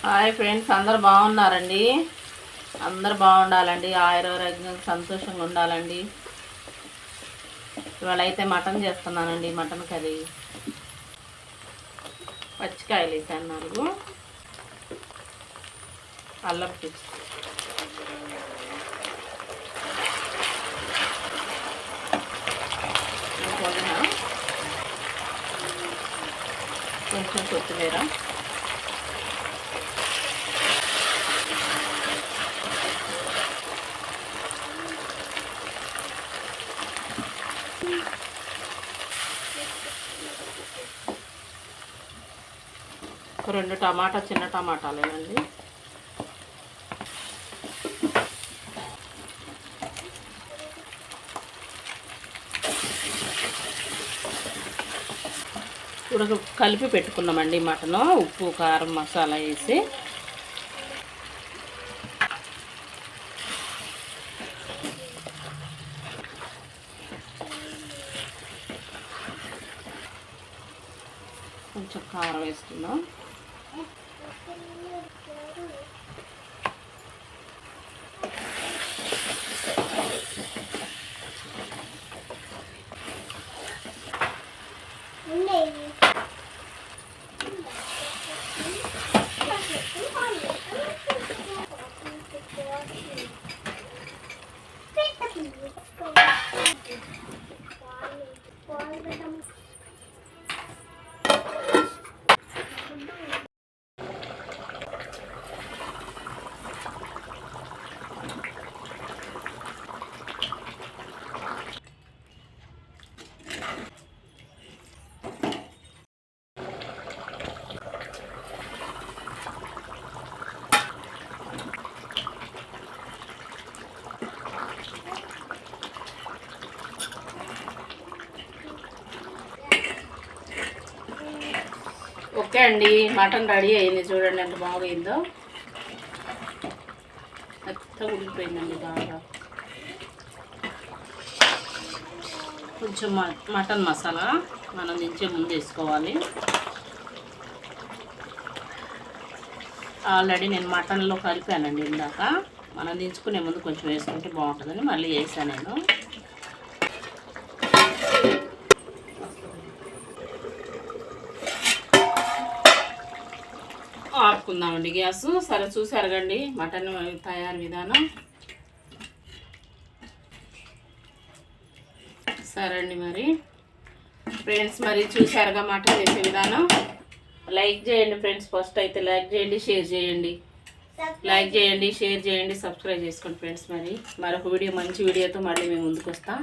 Hi friends, అందరు బాగున్నారండి. అందరు బాగుండాలండి, ఆయురారోగ్యంగా సంతోషంగా ఉండాలండి. ఇవాళ అయితే మటన్ చేస్తున్నానండి. మటన్ కర్రీ, పచ్చికాయలు వేసాను 4, అల్లం పేస్ట్, పుదీనా, కొంచెం కొత్తిమీర, ఒక 2 టమాటా, చిన్న టమాటాలేనండి. ఇప్పుడు కలిపి పెట్టుకున్నామండి మటను, ఉప్పు కారం మసాలా వేసి. కొంచెం కారం వేసుకుందాం. ఓకే అండి, మటన్ రెడీ అయింది. చూడండి ఎంత బాగైందో, మెత్తగా ఉడికిపోయిందండి బాగా. కొంచెం మటన్ మసాలా మనం దించే ముందు వేసుకోవాలి. ఆల్రెడీ నేను మటన్లో కలిపానండి ఇందాక. మనం దించుకునే ముందు కొంచెం వేసుకుంటే బాగుంటుందని మళ్ళీ వేసాను నేను. ఆపుకుందామండి గ్యాస్. సరే, చూసి అరగండి మటన్ తయారు విధానం. సరే అండి, మరి ఫ్రెండ్స్, మరి చూసారుగా మటన్ చేసే విధానం. లైక్ చేయండి ఫ్రెండ్స్. ఫస్ట్ అయితే లైక్ చేయండి, షేర్ చేయండి. లైక్ చేయండి, షేర్ చేయండి, సబ్స్క్రైబ్ చేసుకోండి ఫ్రెండ్స్. మరి మరొక వీడియో, మంచి వీడియోతో మళ్ళీ మేము ముందుకు వస్తాం.